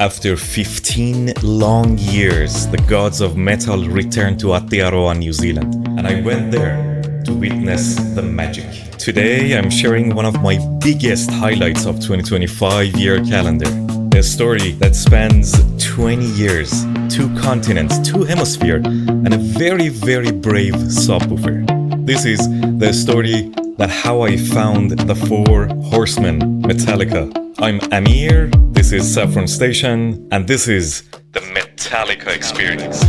After 15 long years, the gods of metal returned to Aotearoa, New Zealand, and I went there to witness the magic. Today, I'm sharing one of my biggest highlights of 2025 year calendar. A story that spans 20 years, 2 continents, 2 hemispheres, and a very, very brave subwoofer. This is the story that how I found the 4 horsemen Metallica. I'm Amir, this is Saffron Station, and this is the Metallica Experience.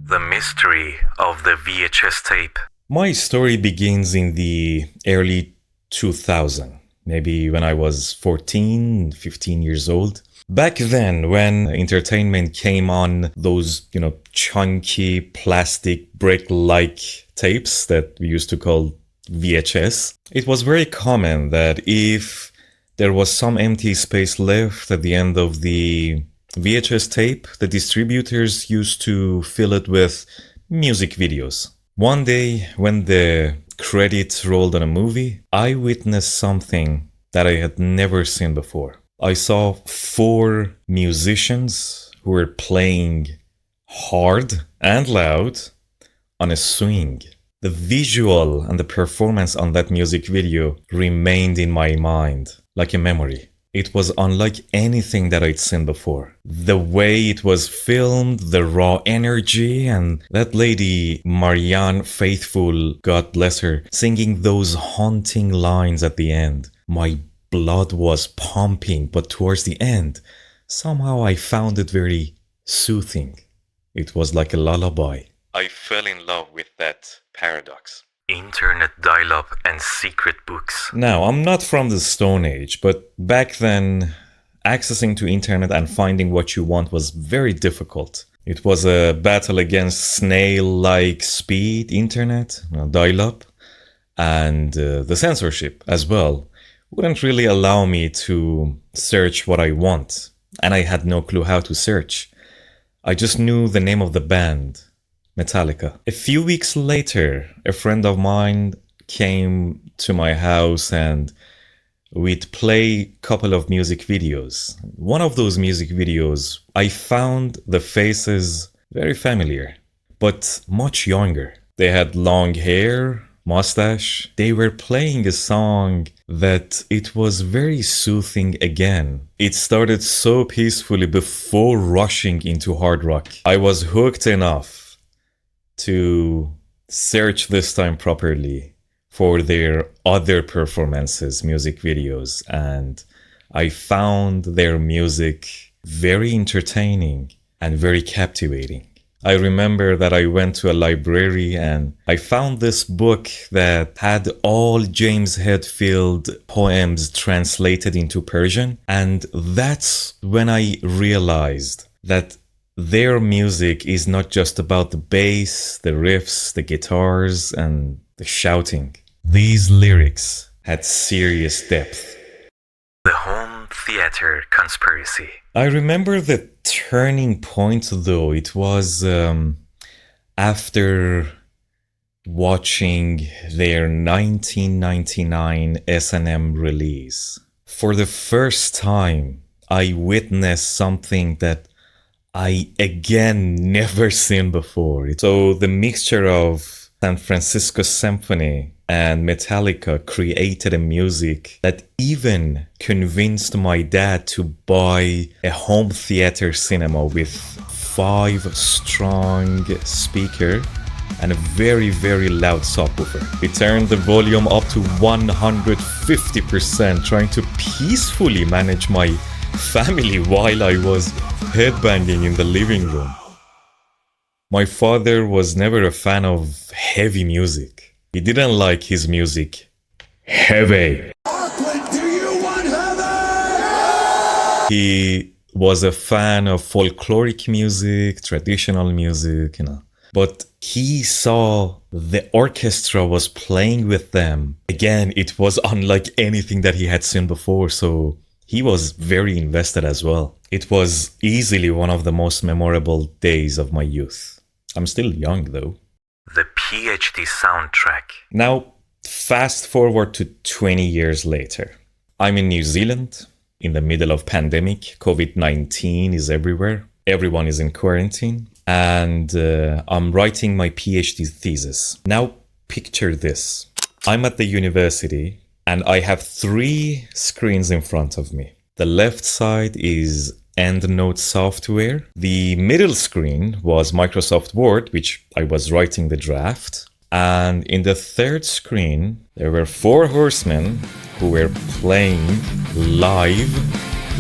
The mystery of the VHS tape. My story begins in the early 2000s. Maybe when I was 14, 15 years old. Back then, when entertainment came on those, chunky plastic brick-like tapes that we used to call VHS, it was very common that if there was some empty space left at the end of the VHS tape, the distributors used to fill it with music videos. One day, when the credits rolled on a movie, I witnessed something that I had never seen before. I saw 4 musicians who were playing hard and loud on a swing. The visual and the performance on that music video remained in my mind like a memory. It was unlike anything that I'd seen before. The way it was filmed, the raw energy, and that lady, Marianne Faithfull, God bless her, singing those haunting lines at the end. My blood was pumping, but towards the end, somehow I found it very soothing. It was like a lullaby. I fell in love with that paradox. Internet dial-up and secret books. Now, I'm not from the Stone Age, but back then, accessing to internet and finding what you want was very difficult. It was a battle against snail-like speed internet, dial-up, and the censorship as well wouldn't really allow me to search what I want, and I had no clue how to search. I just knew the name of the band, Metallica. A few weeks later, a friend of mine came to my house and we'd play a couple of music videos. One of those music videos, I found the faces very familiar, but much younger. They had long hair, mustache. They were playing a song that it was very soothing again. It started so peacefully before rushing into hard rock. I was hooked enough to search this time properly for their other performances, music videos, and I found their music very entertaining and very captivating. I remember that I went to a library and I found this book that had all James Hetfield poems translated into Persian, and that's when I realized that their music is not just about the bass, the riffs, the guitars, and the shouting. These lyrics had serious depth. The home theater conspiracy. I remember the turning point though. It was after watching their 1999 S&M release. For the first time, I witnessed something that I again never seen before. So the mixture of San Francisco Symphony and Metallica created a music that even convinced my dad to buy a home theater cinema with 5 strong speakers and a very, very loud subwoofer. He turned the volume up to 150%, trying to peacefully manage my family while I was headbanging in the living room. My father was never a fan of heavy music. He didn't like his music heavy. Auckland, do you want heaven? He was a fan of folkloric music, traditional music, But he saw the orchestra was playing with them. Again, it was unlike anything that he had seen before, so He was very invested as well. It was easily one of the most memorable days of my youth. I'm still young though. The PhD soundtrack. Now, fast forward to 20 years later. I'm in New Zealand, in the middle of pandemic. COVID-19 is everywhere. Everyone is in quarantine. And I'm writing my PhD thesis. Now, picture this. I'm at the university and I have 3 screens in front of me. The left side is EndNote software. The middle screen was Microsoft Word, which I was writing the draft. And in the third screen, there were 4 horsemen who were playing live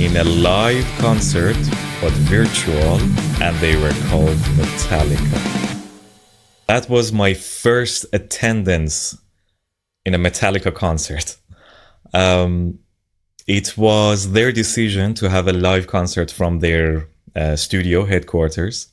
in a live concert, but virtual, and they were called Metallica. That was my first attendance in a Metallica concert. It was their decision to have a live concert from their studio headquarters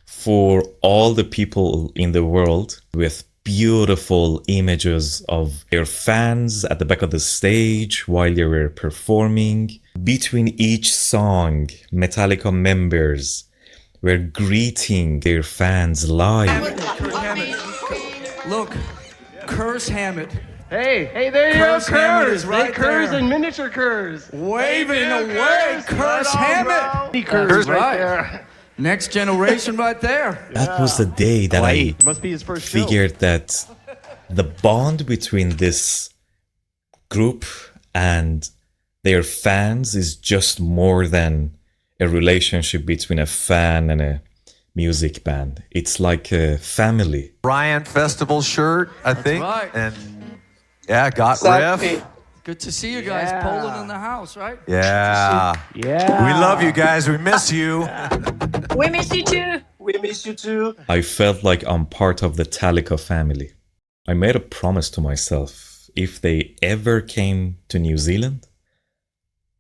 for all the people in the world, with beautiful images of their fans at the back of the stage while they were performing. Between each song, Metallica members were greeting their fans live. Hammett. Look, Curse Hammett. Hey, there you Curse go, Hammett Curse. is right Curse there. and miniature Curse. Waving away, Curse Hammett. Curse right right. there. Next generation right there. That was the day that I Must be his first show. figured that the bond between this group and their fans is just more than a relationship between a fan and a music band. It's like a family. Ryan Festival shirt, I think. right. And yeah, got riff. Good to see you guys. Yeah. Poland in the house, right? Yeah. Yeah. We love you guys. We miss you. We miss you too. We miss you too. I felt like I'm part of the Metallica family. I made a promise to myself. If they ever came to New Zealand,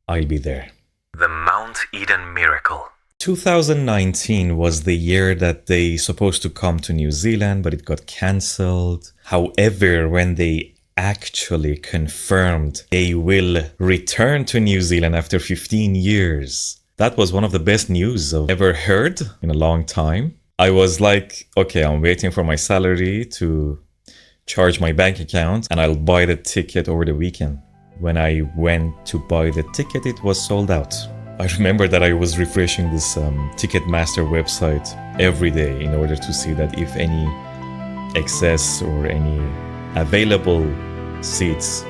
I'll be there. The Mount Eden Miracle. 2019 was the year that they supposed to come to New Zealand, but it got cancelled. However, when they actually confirmed they will return to New Zealand after 15 years, that was one of the best news I've ever heard in a long time. I was like, okay, I'm waiting for my salary to charge my bank account and I'll buy the ticket over the weekend. When I went to buy the ticket, it was sold out. I remember that I was refreshing this Ticketmaster website every day in order to see that if any excess or any available seats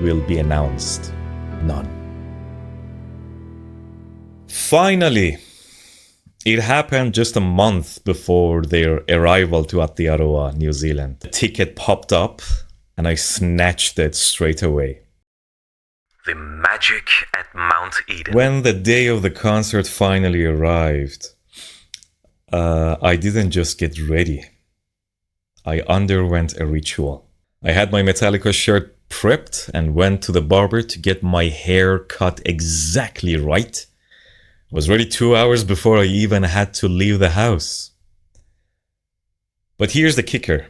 will be announced. None. Finally, it happened just a month before their arrival to Aotearoa, New Zealand. The ticket popped up and I snatched it straight away. The magic at Mount Eden. When the day of the concert finally arrived, I didn't just get ready. I underwent a ritual. I had my Metallica shirt prepped and went to the barber to get my hair cut exactly right. I was ready 2 hours before I even had to leave the house. But here's the kicker.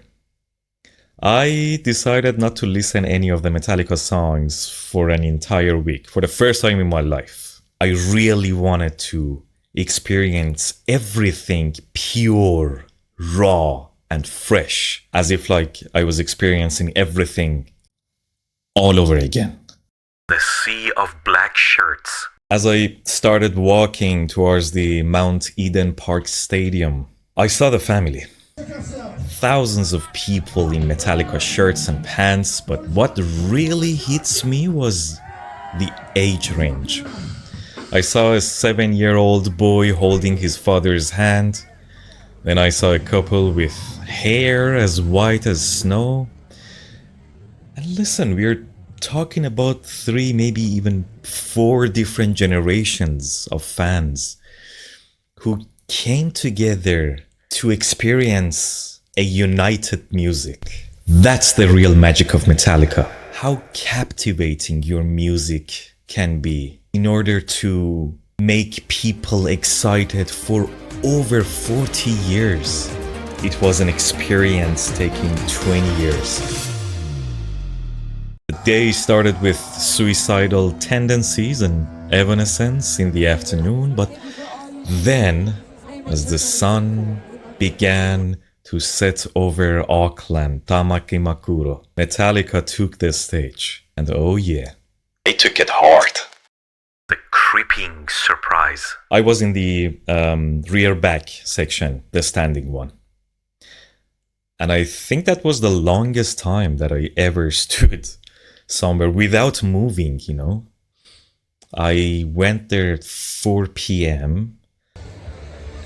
I decided not to listen any of the Metallica songs for an entire week. For the first time in my life, I really wanted to experience everything pure, raw, and fresh, as if like I was experiencing everything all over again. The Sea of Black Shirts. As I started walking towards the Mount Eden Park Stadium, I saw the family. Thousands of people in Metallica shirts and pants, but what really hits me was the age range. I saw a 7-year-old boy holding his father's hand. Then I saw a couple with hair as white as snow. And listen, we're talking about 3, maybe even 4 different generations of fans who came together to experience a united music. That's the real magic of Metallica. How captivating your music can be in order to make people excited for over 40 years. It was an experience taking 20 years. The day started with suicidal tendencies and evanescence in the afternoon, but then, as the sun began to set over Auckland, Tamaki Makuro, Metallica took the stage. And oh yeah, they took it hard. The creeping surprise. I was in the rear back section, the standing one. And I think that was the longest time that I ever stood somewhere without moving, you know. I went there at 4 p.m.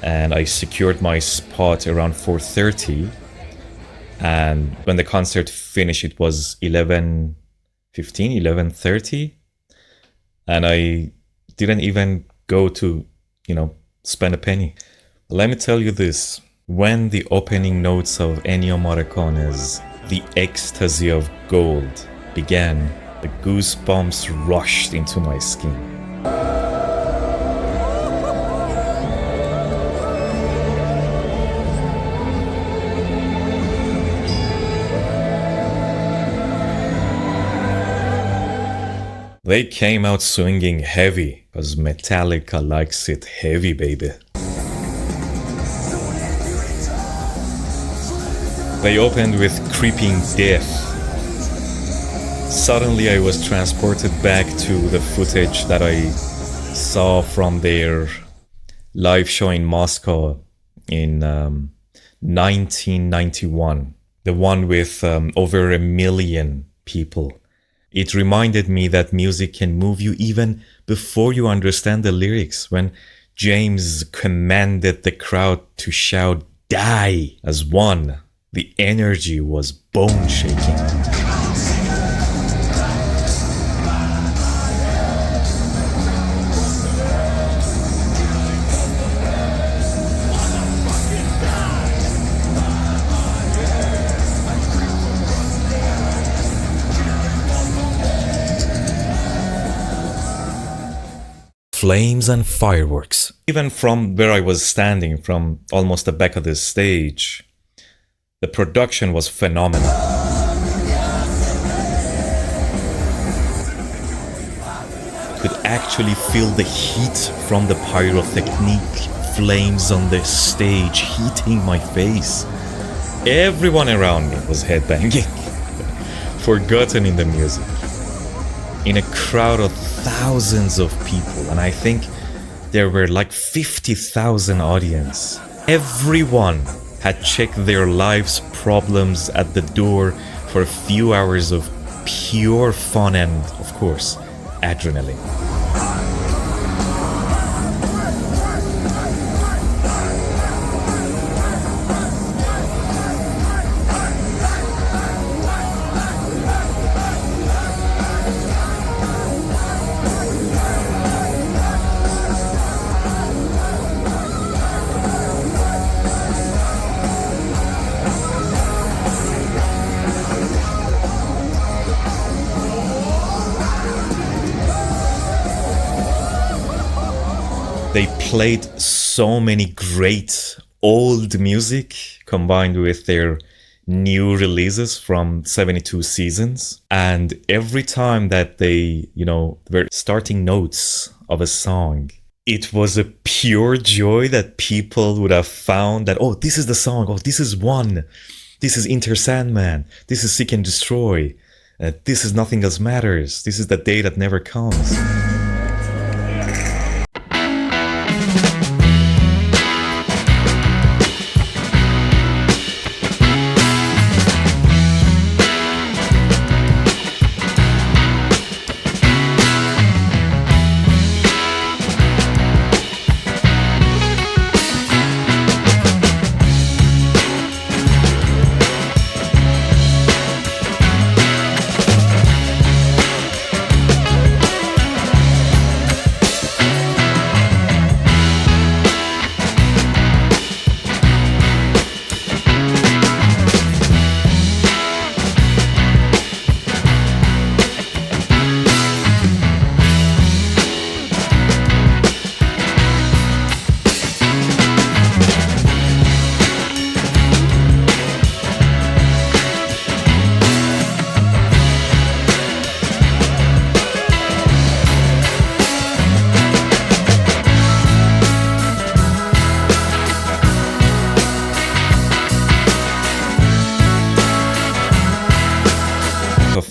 and I secured my spot around 4:30. And when the concert finished, it was 11:15, 11:30. And I didn't even go to, spend a penny. Let me tell you this. When the opening notes of Ennio Morricone's The Ecstasy of Gold began, the goosebumps rushed into my skin. They came out swinging heavy, because Metallica likes it heavy, baby. They opened with Creeping Death. Suddenly I was transported back to the footage that I saw from their live show in Moscow in 1991. The one with over 1 million people. It reminded me that music can move you even before you understand the lyrics. When James commanded the crowd to shout "Die" as one, the energy was bone-shaking. Flames and fireworks. Even from where I was standing, from almost the back of the stage, the production was phenomenal. Could actually feel the heat from the pyrotechnic flames on the stage hitting my face. Everyone around me was headbanging, forgotten in the music. In a crowd of thousands of people, and I think there were like 50,000 audience. Everyone had checked their life's problems at the door for a few hours of pure fun and, of course, adrenaline. They played so many great old music combined with their new releases from 72 seasons. And every time that they, were starting notes of a song, it was a pure joy that people would have found that, oh, this is the song. Oh, this is One. This is Enter Sandman. This is Seek and Destroy. This is Nothing Else Matters. This is The Day That Never Comes.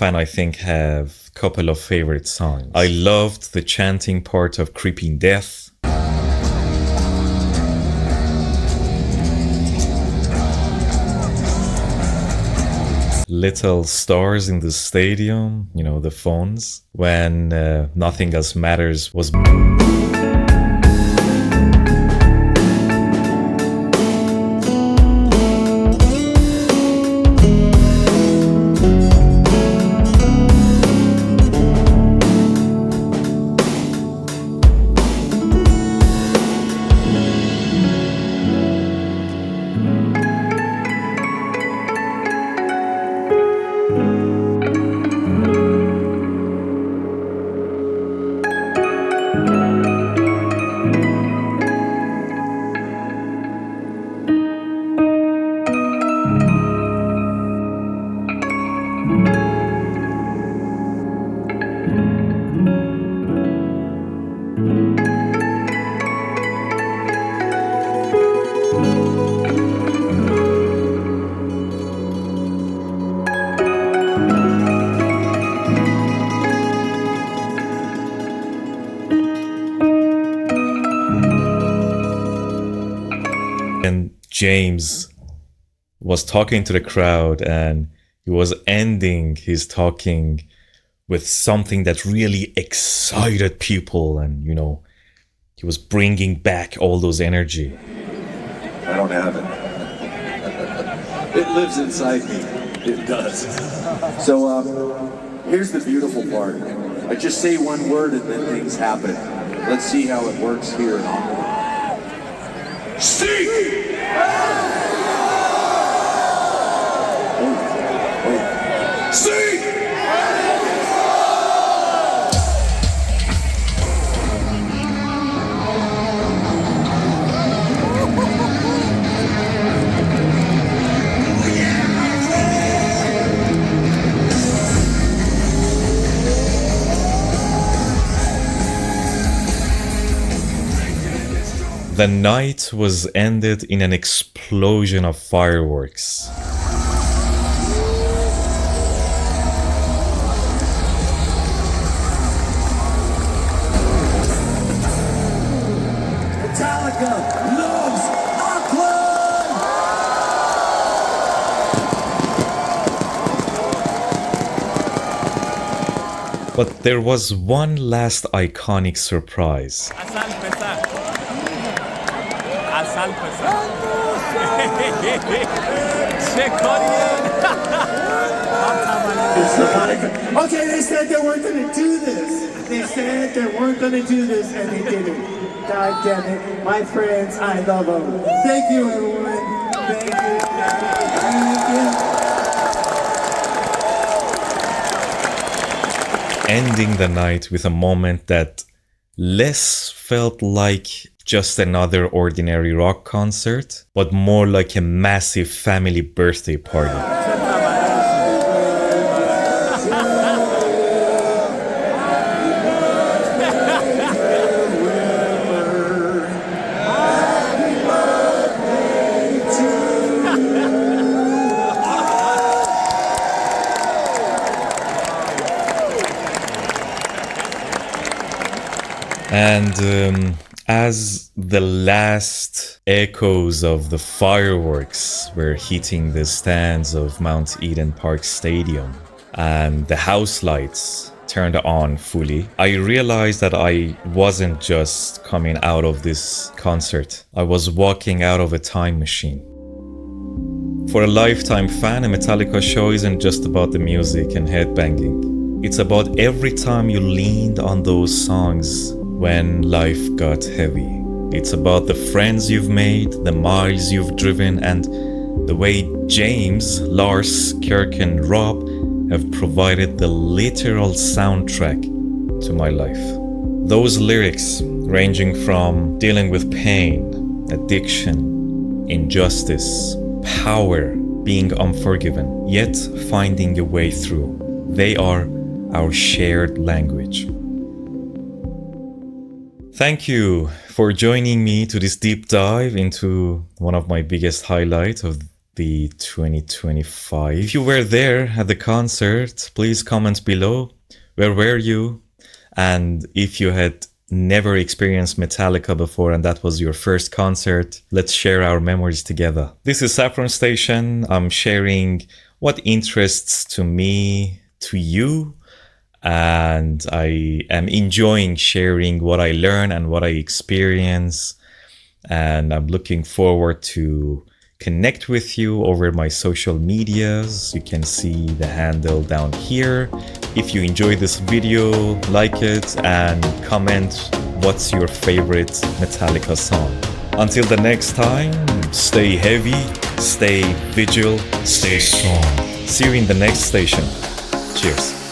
fan, I think, have a couple of favorite songs. I loved the chanting part of Creeping Death. Little stars in the stadium, you know, the phones, when Nothing Else Matters was... And James was talking to the crowd, and he was ending his talking with something that really excited people, and you know, he was bringing back all those energy. I don't have it. It lives inside me. It does. So here's the beautiful part. I just say one word and then things happen. Let's see how it works here in Auckland. Seek! Seek! The night was ended in an explosion of fireworks. Metallica loves Auckland! But there was one last iconic surprise. Okay, they said they weren't going to do this. They said they weren't going to do this, and they did it. God damn it. My friends, I love them. Thank you, everyone. Thank you. Thank you. Ending the night with a moment that less felt like just another ordinary rock concert, but more like a massive family birthday party. And as the last echoes of the fireworks were hitting the stands of Mount Eden Park Stadium and the house lights turned on fully, I realized that I wasn't just coming out of this concert. I was walking out of a time machine. For a lifetime fan, a Metallica show isn't just about the music and headbanging. It's about every time you leaned on those songs when life got heavy. It's about the friends you've made, the miles you've driven, and the way James, Lars, Kirk, and Rob have provided the literal soundtrack to my life. Those lyrics, ranging from dealing with pain, addiction, injustice, power, being unforgiven, yet finding a way through, they are our shared language. Thank you for joining me to this deep dive into one of my biggest highlights of the 2025. If you were there at the concert, please comment below. Where were you? And if you had never experienced Metallica before and that was your first concert, let's share our memories together. This is Saffron Station. I'm sharing what interests to me, to you, and I am enjoying sharing what I learn and what I experience. And I'm looking forward to connect with you over my social medias. You can see the handle down here. If you enjoyed this video, like it and comment what's your favorite Metallica song. Until the next time, stay heavy, stay vigilant, stay strong. See you in the next station. Cheers.